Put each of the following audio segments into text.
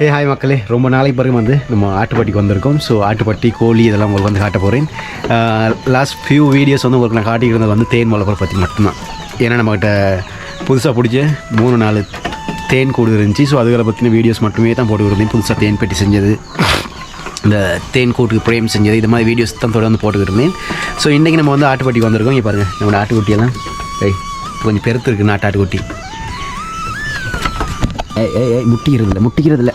Hi மக்களே, ரொம்ப நாளைக்கு பிறகு வந்து நம்ம ஆட்டுப்பட்டிக்கு வந்திருக்கோம். ஸோ ஆட்டுப்பட்டி கோழி இதெல்லாம் உங்களுக்கு வந்து காட்ட போகிறேன். லாஸ்ட் ஃபியூ வீடியோஸ் வந்து உங்களுக்கு நான் காட்டியிருந்தது வந்து தேன் வளர்ப்பை பற்றி மட்டும்தான். ஏன்னா நம்மகிட்ட புதுசாக பிடிச்ச 3-4 தேன் கூடு இருந்துச்சு. ஸோ அதுகளை பற்றின வீடியோஸ் மட்டுமே தான் போட்டுக்கிட்டு புதுசாக தேன் பெட்டி செஞ்சது, இந்த தேன் கூட்டுக்கு பிரேம் செஞ்சது, இது மாதிரி வீடியோஸ் தான் தொடர்ந்து போட்டுக்கிட்டு இருந்தேன். ஸோ இன்றைக்கி நம்ம வந்து ஆட்டுப்பட்டிக்கு வந்திருக்கோம். இங்கே பாருங்கள், நம்மளோட ஆட்டுக்குட்டியெல்லாம் கொஞ்சம் பெருத்து இருக்குது. நாட்டு ஆட்டுக்குட்டி முட்டிக்கிறதில்ல.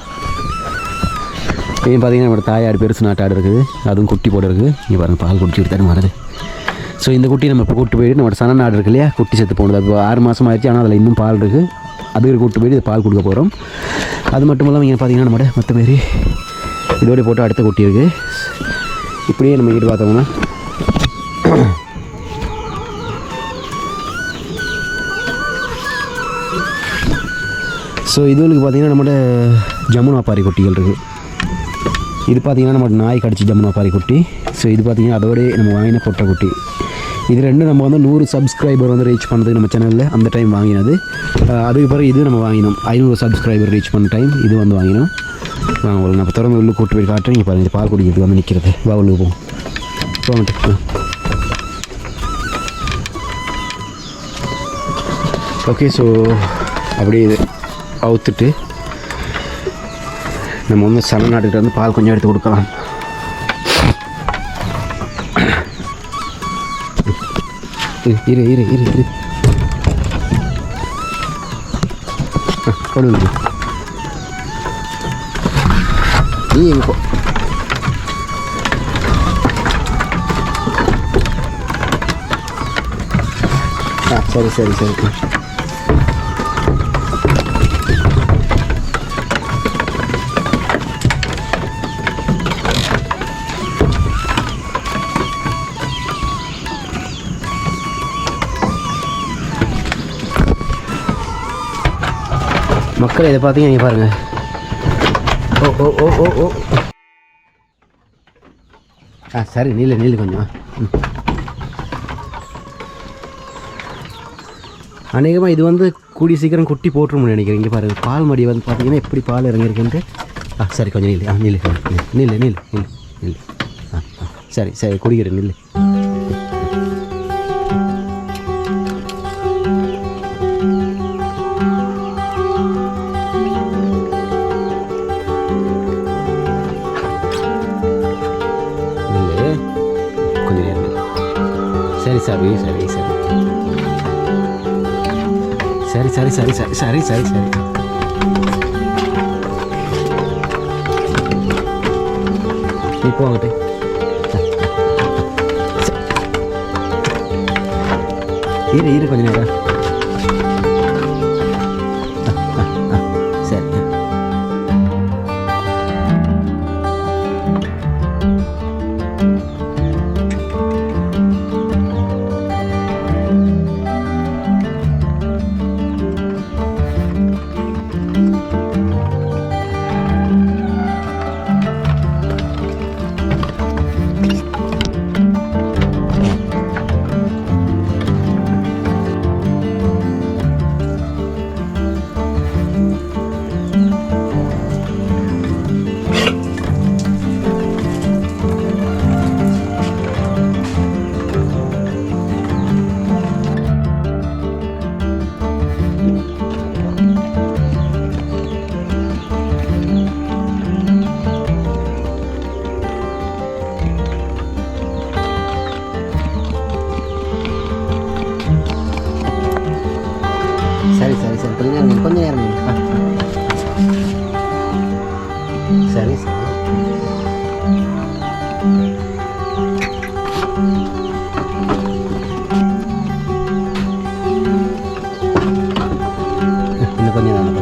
இப்போ பார்த்தீங்கன்னா நம்மளோட தாயாடு பெருசு நாட்டாடு இருக்குது, அதுவும் குட்டி போட இருக்குது. இங்கே பாருங்கள், பால் குடிச்சிட்டு தானே வருது. ஸோ இந்த குட்டி நம்ம இப்போ கூட்டு போயிட்டு நம்மளோட சன நாடு இருக்கு இல்லையா, குட்டி செத்து போனது. இப்போ 6 மாதம் ஆயிடுச்சு, ஆனால் அதில் இன்னும் பால் இருக்குது. அதுக்கு கூட்டு போயிட்டு இது பால் கொடுக்க போகிறோம். அது மட்டும் இல்லாமல் இங்கே பார்த்தீங்கன்னா நம்மளோட மற்ற மாரி இதோடய போட்டு அடுத்த குட்டி இருக்குது. இப்படியே நம்ம வீட்டு பார்த்தோம்னா ஸோ இதுகளுக்கு பார்த்திங்கன்னா நம்மளோட ஜமுனாப்பாரி குட்டிகள் இருக்குது. இது பார்த்திங்கன்னா நம்ம நாய் கடிச்சு ஜமுனாப்பாரி குட்டி. ஸோ இது பார்த்திங்கன்னா அதோடய நம்ம வாங்கின பொட்டை குட்டி. இது ரெண்டும் நம்ம வந்து 100 சப்ஸ்கிரைபர் வந்து ரீச் பண்ணதுக்கு நம்ம சேனலில் அந்த டைம் வாங்கினது. அதுக்கு பிறகு இது நம்ம வாங்கினோம் 500 சப்ஸ்கிரைபர் ரீச் பண்ண டைம் இது வந்து வாங்கினோம். உங்களுக்கு நான் இப்போ திறந்து உள்ளே கூட்டு போய் காட்டுறேன். இங்கே பாருங்கள், பால் குடிக்கிறதுக்கு வந்து நிற்கிறது. வா உள்ளே போங்கிட்டு. ஓகே, ஸோ அப்படியே இது அவுத்துட்டு நம்ம வந்து சன நாட்டுக்கிட்ட வந்து பால் கொஞ்சம் எடுத்து கொடுக்கலாம். இரு கொடுங்க. நீ எங்கே போ. சரி மக்கள் இதை பார்த்தீங்க, நீங்கள் பாருங்கள். ஓ சரி, நீல் கொஞ்சம். அநேகமாக இது வந்து கூடிய சீக்கிரம் குட்டி போட்டுருமுன்னு நினைக்கிறேன். இங்கே பாருங்கள், பால் மடி வந்து பார்த்தீங்கன்னா எப்படி பால் இறங்கியிருக்குன்ட்டு. சரி, கொஞ்சம் நீல். சரி குடிக்கிறேன், நில். சரி. நீ போங்கட்டு. இரு கொஞ்ச நேரம். சரி. கொஞ்ச நேரம் சரி. இன்னும் கொஞ்சம் நேரம்.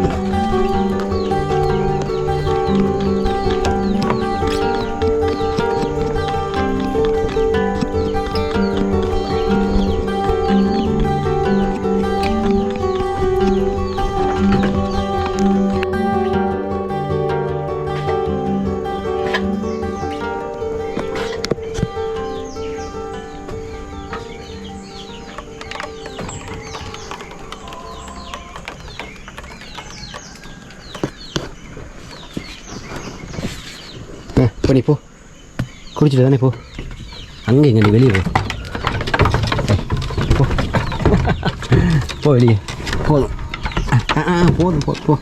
இப்போ நீ போ குடிச்சிட்டு தானே போ அங்கே இங்கே நீ வெளியே போ போ வெளியே போதும் போதும் போ போ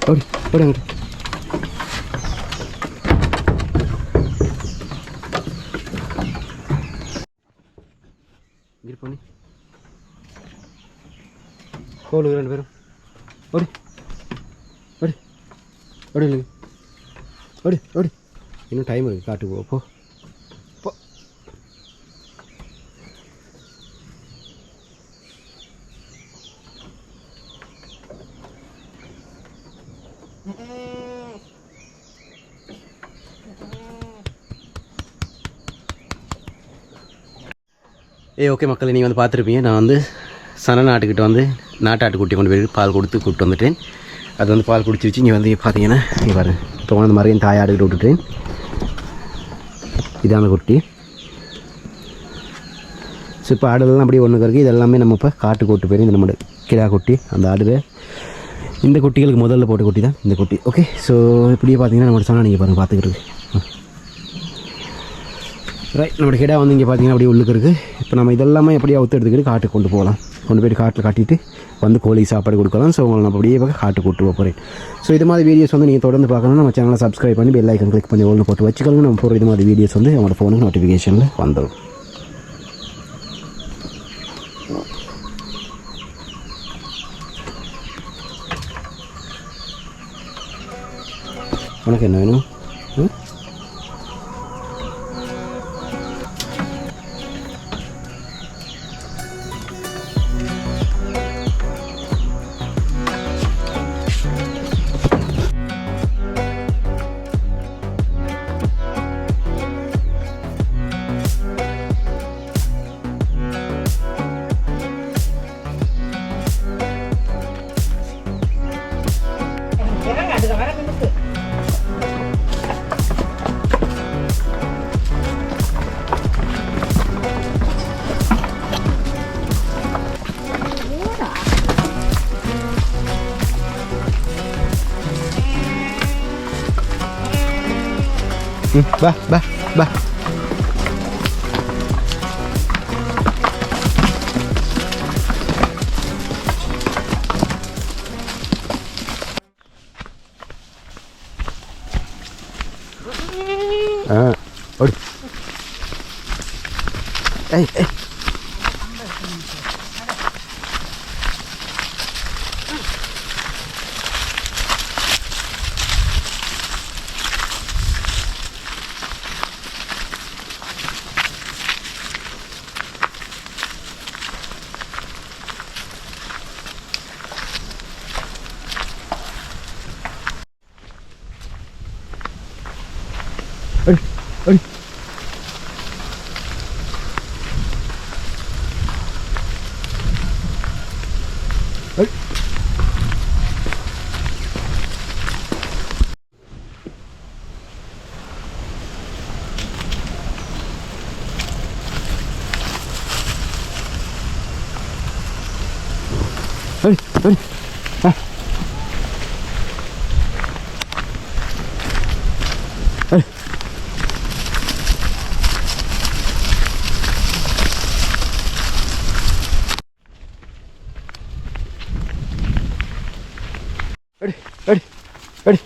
ஓடி ஓடி அங்கிட்டு இங்கே பண்ணி போடு 2 பேரும் ஓடி ஓடி ஓடி இல்லை ஓடி ஓடி இன்னும் டைம் இருக்குது காட்டுக்கு போ போ ஓகே மக்கள் நீங்கள் வந்து பார்த்துருப்பீங்க நான் வந்து சனநாட்டுக்கிட்ட வந்து நாட்டாட்டுக்குட்டி கொண்டு போய் பால் கொடுத்து கூப்பிட்டு வந்துட்டேன் அது வந்து பால் குடிச்சிருச்சு இங்கே வந்து பார்த்தீங்கன்னா இங்கே பாருங்க இப்போ வந்து மறுபடியும் தாயாடுக்கிட்ட விட்டுட்டேன் இதான குட்டி ஸோ இப்போ ஆடுலாம் அப்படியே ஒன்று இருக்குது இது எல்லாமே நம்ம இப்போ காட்டு கூட்டு போயிடும் இந்த நம்ம கிடா குட்டி அந்த ஆடுல இந்த குட்டிகளுக்கு முதல்ல போட்ட குட்டி தான் இந்த குட்டி ஓகே ஸோ இப்படியே பார்த்தீங்கன்னா நம்ம சொன்னால் நீங்கள் பாருங்கள் பார்த்துக்கிட்டு ரைட் நம்மளோட கிடா வந்து இங்கே பார்த்தீங்கன்னா அப்படியே உள்ளுக்கு இருக்குது இப்போ நம்ம இதெல்லாமே எப்படியே அவுத்து எடுத்துக்கிட்டு காட்டுக்கு கொண்டு போகலாம் கொண்டு போய்ட்டு காட்டில் காட்டிட்டு வந்து கோழி சாப்பாடு கொடுக்கலாம் ஸோ உங்களை நம்ம அப்படியே காட்டு கூட்டு போகிறேன் ஸோ இது மாதிரி வீடியோஸ் வந்து நீங்கள் தொடர்ந்து பார்க்கணும் நம்ம சேனலை சப்ஸ்கிரைப் பண்ணி பெல் ஐக்கன் கிளிக் பண்ணி ஒன்று போட்டு வச்சுக்கோங்க நம்ம போகிற இது மாதிரி வீடியோஸ் வந்து நம்மளோட ஃபோனுக்கு நோட்டிஃபிகேஷனில் வந்துடும் உனக்கு என்ன வேணும் Bah. Oi. Hey. Ready.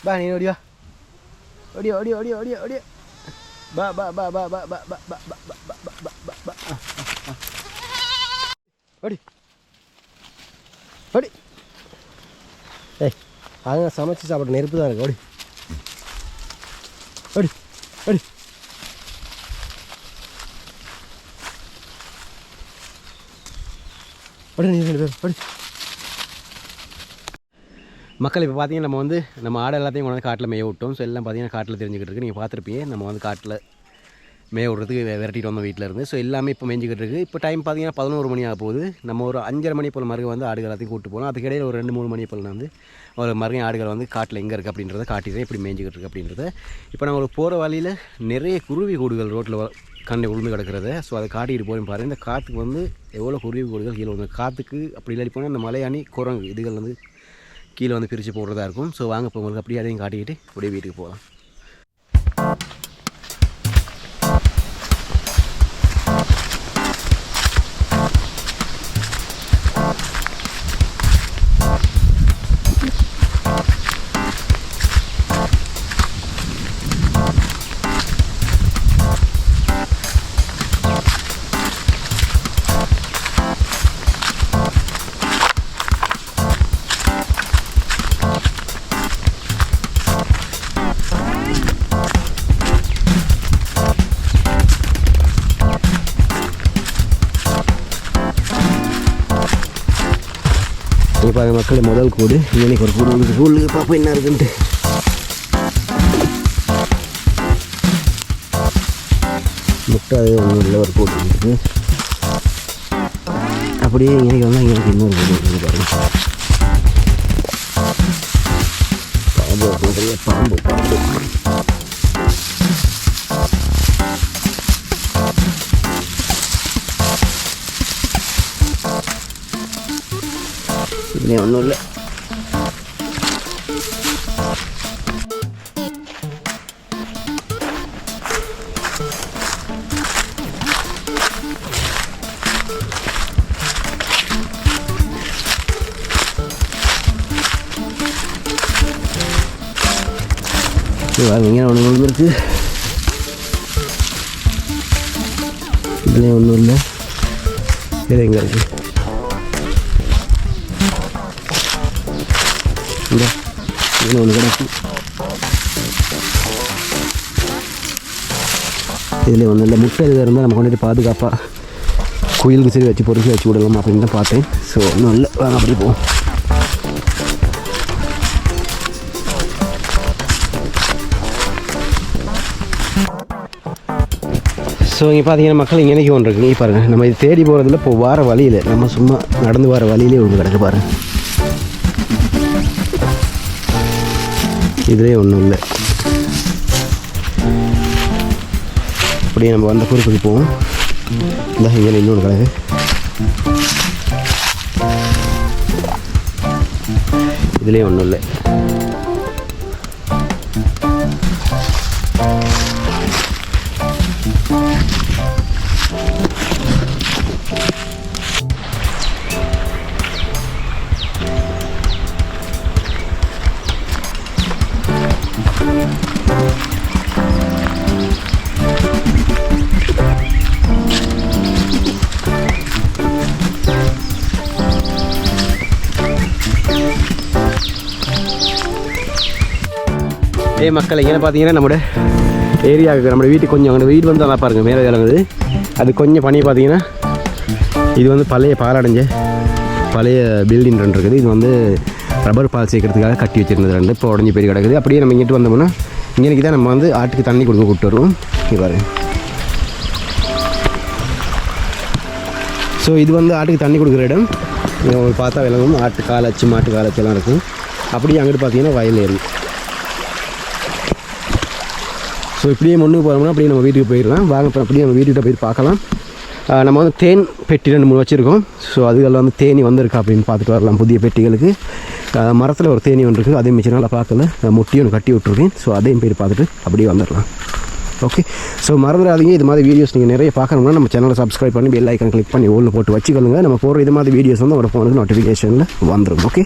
Ba ni dia. Dia. Ba. அடி அடி ஏய் அது சமைச்சு சாப்பிட நெருப்பு தான் இருக்கு. அடி அடி அடி நீ ரெண்டு பேர் அடி. மக்கள் இப்போ பார்த்தீங்கன்னா நம்ம வந்து நம்ம ஆடை எல்லாத்தையும் கொண்டு வந்து காட்டில் மேய விட்டோம். ஸோ எல்லாம் பார்த்தீங்கன்னா காட்டில் தெரிஞ்சுக்கிட்டு இருக்குது. நீங்கள் பார்த்துருப்பீங்க நம்ம வந்து காட்டில் மேய விட்றதுக்கு விரட்டிட்டு வந்தோம் வீட்டில் இருந்து. ஸோ எல்லாமே இப்போ மேய்ஞ்சிக்கிட்டு இருக்குது. இப்போ டைம் பார்த்தீங்கன்னா 11 மணி ஆக போகுது. நம்ம ஒரு 5:30 மணி போல் மறுக்க வந்து ஆடுகள் எல்லாத்தையும் கூப்பிட்டு போகலாம். அதுக்கிடையில் ஒரு 2-3 மணி போல் வந்து ஒரு மறுபடியும் ஆடுகள் வந்து காட்டில் எங்கே இருக்குது அப்படின்றத காட்டிடுறேன், இப்படி மேய்ஞ்சிக்கிட்டு இருக்குது அப்படின்றத. இப்போ நாங்கள் போகிற வழியில் நிறைய குருவி கூடுகள் ரோட்டில் கண்ணை உளுந்து கிடக்கிறத. ஸோ அதை காட்டிகிட்டு போய் பாருங்கள். இந்த காற்றுக்கு வந்து எவ்வளோ குருவி கூடுகள் கீழே வந்து காற்றுக்கு அப்படி இல்லாட்டி போனால் இந்த மலையாணி குரங்கு இதுகள் வந்து கீழே வந்து பிரித்து போடுறதா இருக்கும். ஸோ வாங்க இப்போ உங்களுக்கு அப்படியே அதையும் காட்டிக்கிட்டு அப்படியே வீட்டுக்கு போகலாம். இப்போ மக்கள் முதல் கூடு இன்னைக்கு ஒரு கூடு வந்து கூடு பார்ப்போம் என்ன இருக்குன்ட்டு. முட்டை அது ஒன்றும் இல்லை, ஒரு கூடு இருக்குது. அப்படியே இன்னைக்கு வந்து எனக்கு இன்னொரு கூடு இருக்குது பாருங்க. பாம்பு பெரிய பாம்பு பாம்பு இதுலேயும் ஒன்றும் இல்லை. இங்கே ஒன்று இருக்குது. இதுலேயும் ஒன்றும் இல்லை. இது எங்கே இருக்குது? இதில் ஒன்று கிடக்கு. இதில் ஒன்றும் இல்லை. முட்டை இது இருந்தால் நம்ம கொண்டுட்டு பாதுகாப்பாக குயிலுக்கு சரி வச்சு பொறுக்கி வச்சு விடலாம் அப்படின்னு தான் பார்த்தேன். ஸோ ஒன்றும் இல்லை, வாங்க அப்படி போவோம். ஸோ இங்கே பார்த்தீங்கன்னா மக்கள் இங்கே ஒன்று இருக்குது. இங்கே பாருங்கள், நம்ம இது தேடி போகிறதில்ல, இப்போ வார வழியில் நம்ம சும்மா நடந்து வர வழியிலே ஒன்று கிடக்கு பாருங்கள். இதுலேயே ஒன்றும் இல்லை. அப்படியே நம்ம வந்த பொறுப்புக்கு போவோம். இந்த இங்கே இன்னொன்று கிடக்கு. இதுலேயே ஒன்றும் இல்லை. மக்கள் இங்கே பார்த்தீங்கன்னா நம்மளோட ஏரியாவுக்கு நம்ம வீட்டுக்கு கொஞ்சம் அங்கே வீடு வந்து நல்லா பாருங்கள் மேலே இறங்குது. அது கொஞ்சம் பண்ணி பார்த்தீங்கன்னா இது வந்து பழைய பாலடைஞ்ச பழைய பில்டிங் ரெண்டு இருக்குது. இது வந்து ரப்பர் பால் சேர்க்கறதுக்காக கட்டி வச்சுருந்தது ரெண்டு, இப்போ உடஞ்சி போய் கிடக்குது. அப்படியே நம்ம இங்கிட்டு வந்தோம்னா இன்றைக்கி தான் நம்ம வந்து ஆட்டுக்கு தண்ணி கொடுக்க கூப்பிட்டு வருவோம். இங்கே பாருங்க. ஸோ இது வந்து ஆட்டுக்கு தண்ணி கொடுக்குற இடம். உங்களுக்கு பார்த்தா விளங்கும். ஆட்டு காலச்சு மாட்டு காலச்செல்லாம் இருக்கும். அப்படியே அங்கிட்டு பார்த்தீங்கன்னா வயல் ஏறும். ஸோ இப்படியே முன்னுக்கு போகிறோம்னா அப்படியே நம்ம வீட்டுக்கு போயிடலாம். வாங்க அப்படியே நம்ம வீட்டுக்கிட்ட போய் பார்க்கலாம். நம்ம வந்து தேன் பெட்டி 2-3 வச்சுருக்கோம். ஸோ அதுகளில் வந்து தேனி வந்திருக்கா அப்படின்னு பார்த்துட்டு வரலாம். புதிய பெட்டிகளுக்கு மரத்தில் ஒரு தேனி ஒன்று இருக்குது. அதையும் மிச்சம் நல்லா பார்க்கல, முட்டியும் ஒன்று கட்டி விட்ருக்கேன். ஸோ அதையும் போய் பார்த்துட்டு அப்படியே வந்துடலாம். ஓகே, ஸோ மறந்துடாதீங்க. இது மாதிரி வீடியோஸ் நீங்கள் நிறைய பார்க்கணும்னா நம்ம சேனலை சப்ஸ்கிரைப் பண்ணி பெல் ஐக்கான் கிளிக் பண்ணி ஓலில் போட்டு வச்சுக்கொள்ளுங்க. நம்ம போகிற இது மாதிரி வீடியோஸ் வந்து உங்களோட ஃபோனுக்கு நோட்டிஃபிகேஷனில் வந்துடும். ஓகே.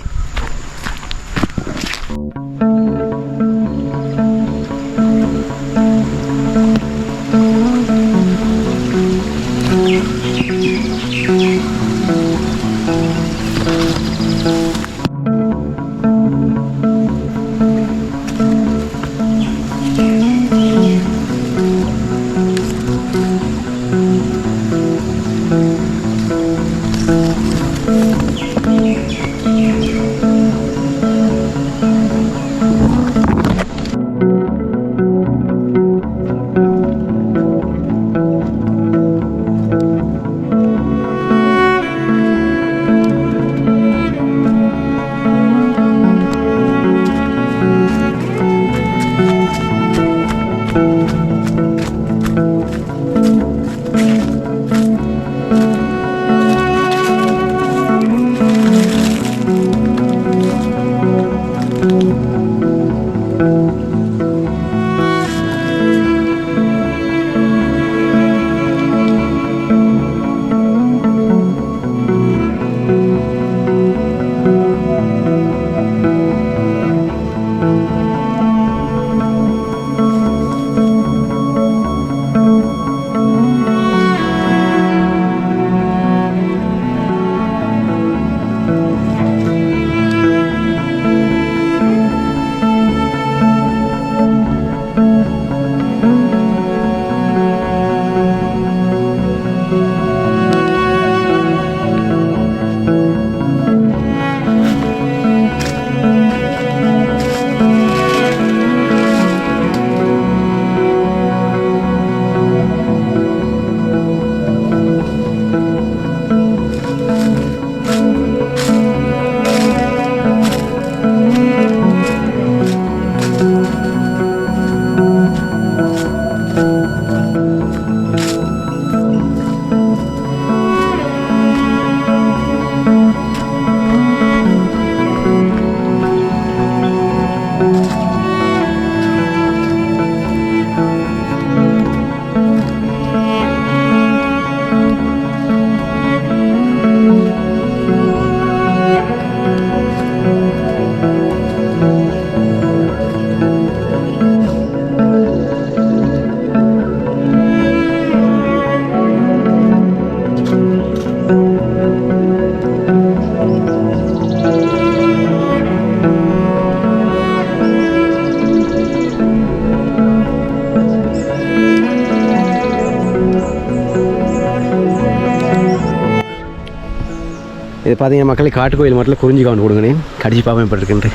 பார்த்தீங்கன்னா மக்களே காட்டுக்கோயில் மட்டும் குறிஞ்சி கவுண்ட் கொடுங்கண்ணே கடிச்சு பார்ப்பேன் இப்போ இருக்குன்ட்டு.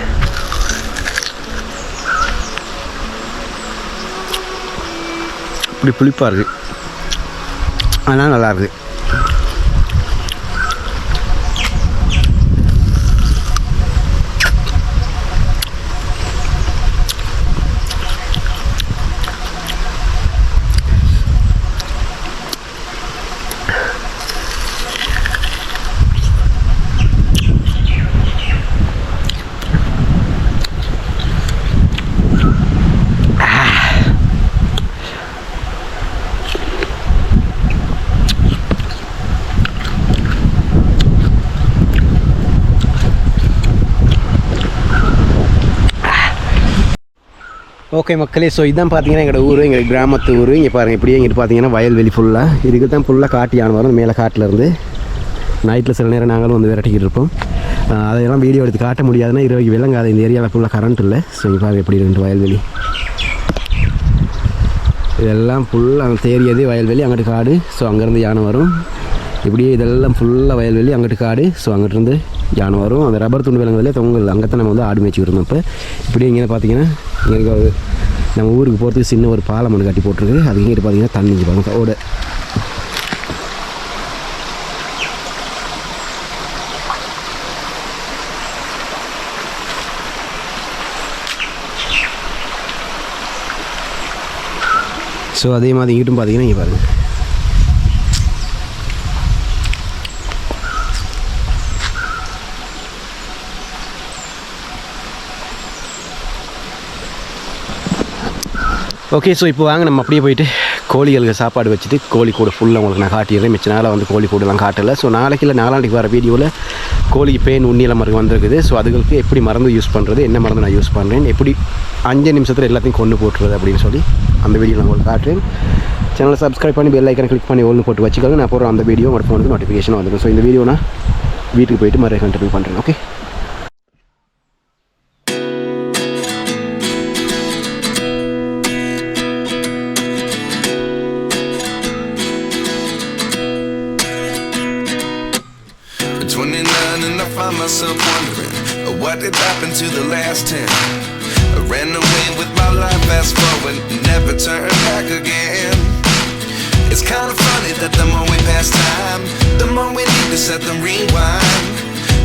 இப்படி புளிப்பாக இருக்குது, அதனால் நல்லா இருக்குது. ஓகே மக்களே, ஸோ இதுதான் பார்த்தீங்கன்னா எங்களோட ஊர், எங்கள் கிராமத்து ஊர். இங்கே பாருங்கள், இப்படியே இங்கிட்டு பார்த்தீங்கன்னா வயல்வெளி ஃபுல்லாக, இதுக்கு தான் ஃபுல்லாக காட்டு யானை வரும் மேலே காட்டிலேருந்து. நைட்டில் சில நேரம் நாங்களும் வந்து விரட்டிக்கிட்டு இருப்போம். அதெல்லாம் வீடியோ எடுத்து காட்ட முடியாதுன்னா இரவுக்கு விலங்காது. இந்த ஏரியாவில் ஃபுல்லாக கரண்ட் இல்லை. ஸோ இங்கே பாருங்கள் எப்படி ரெண்டு வயல்வெளி, இதெல்லாம் ஃபுல்லாக தேரியது வயல்வெளி, அங்கிட்டு காடு. ஸோ அங்கேருந்து யானை வரும். இப்படியே இதெல்லாம் ஃபுல்லாக வயல்வெளி, அங்கிட்டு காடு. ஸோ அங்கிட்டிருந்து யானை வரும். அந்த ரப்பர் துண்டு விலங்குகளே தொங்கல், அங்கே தான் நம்ம வந்து ஆடு மேய்ச்சிக்கிட்டு இருந்தோம். இப்போ இப்படியே இங்கே பார்த்தீங்கன்னா இங்கே நம்ம ஊருக்கு போகிறதுக்கு சின்ன ஒரு பாலம் ஒன்று கட்டி போட்டிருக்கு. அது இங்கிட்டு பார்த்தீங்கன்னா தண்ணி பாருங்க ஓட. ஸோ அதே மாதிரி இங்கிட்டும் பார்த்தீங்கன்னா இங்கே பாருங்கள். ஓகே, ஸோ இப்போ வாங்க நம்ம அப்படியே போயிட்டு கோழிகளுக்கு சாப்பாடு வச்சுட்டு கோழி கூடு ஃபுல்லாக உங்களுக்கு நான் காட்டிடுறேன். மிச்ச நாளாக வந்து கோழி கூடலாம் காட்டலை. ஸோ நாளைக்கு இல்லை நாளாண்டிக்கு வர வீடியோவில் கோழிக்கு பேன் உண்ணியெல்லாம் மருந்து வந்திருக்குது. ஸோ அதுகளுக்கு எப்படி மருந்து யூஸ் பண்ணுறது, என்ன மருந்து நான் யூஸ் பண்ணுறேன், எப்படி 5 நிமிஷத்தில் எல்லாத்தையும் கொண்டு போட்டுறது அப்படின்னு சொல்லி அந்த வீடியோ நான் உங்களுக்கு காட்டுறேன். சேனலை சப்ஸ்கிரைப் பண்ணி பெல் ஐக்கனை கிளிக் பண்ணி ஒன்று போட்டு வச்சுக்கோங்க. நான் போகிற அந்த வீடியோ உங்கள் ஃபோனுக்கு நோட்டிஃபிகேஷன் வந்துடும். ஸோ இந்த வீடியோ நான் வீட்டுக்கு போயிட்டு மறுபடியும் கண்டினியூ பண்ணுறேன். Okay. Find myself wondering what did happen to the last 10. I ran away with my life, fast forward, never turn back again. It's kind of funny that the more we pass time, the more we need to set them rewind.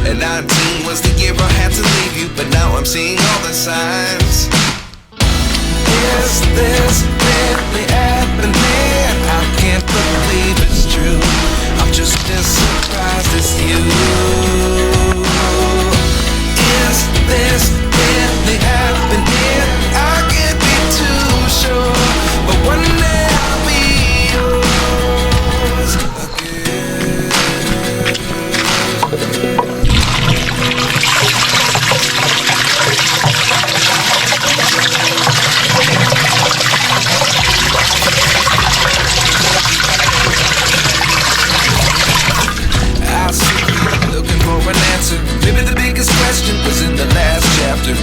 And 19 was the year I had to leave you, but now I'm seeing all the signs. Is this really happening? I can't believe it's true. I'm just as surprised as you. Is this really happening? I can't be too sure, but one day I'll be yours again. I see you looking for an answer. Maybe the biggest question was in the last chapter.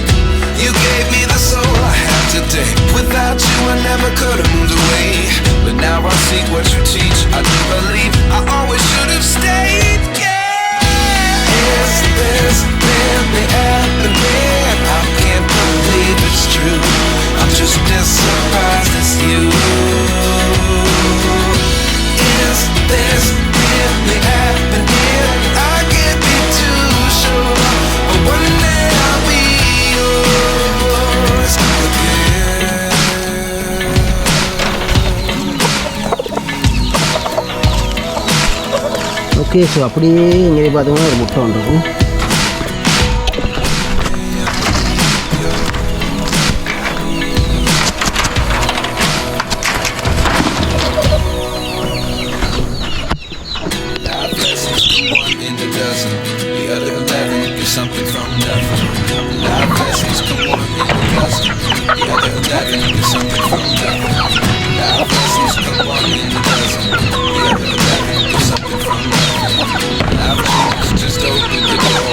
You gave me the soul I have today. Without you I never could have moved away. But now I see what you teach. I do believe I always should have stayed. Yeah. Is this really happening? I can't believe it's true. I'm just as surprised as you. Is this really happening? I can't be too sure, but one day I'll be yours again. Okay, so அப்படியே இங்கே பார்த்தீங்கன்னா ஒரு முட்டை ஒன்று இருக்கும். Something from nothing. Life lessons come one in a dozen. The other 11 is something from nothing. Life lessons come one in a dozen. The other 11 is something from nothing. Life lessons just open the door.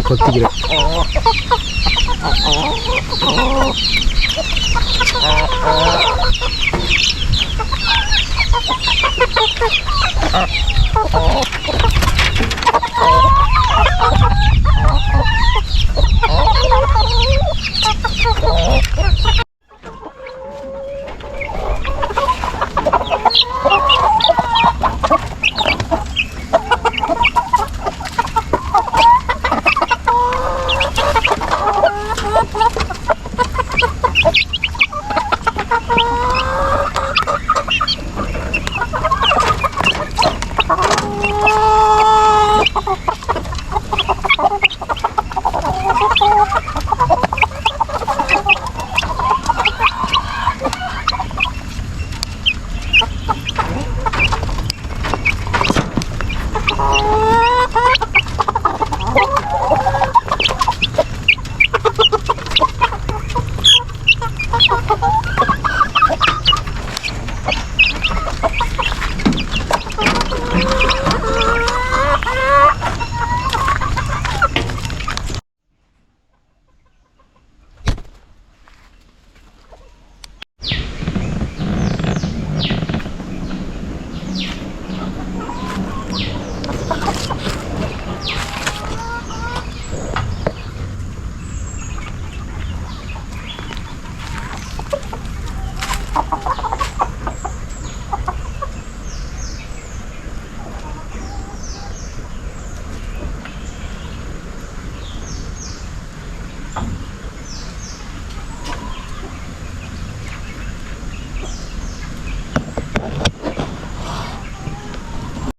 கொத்திக்கிறேன்.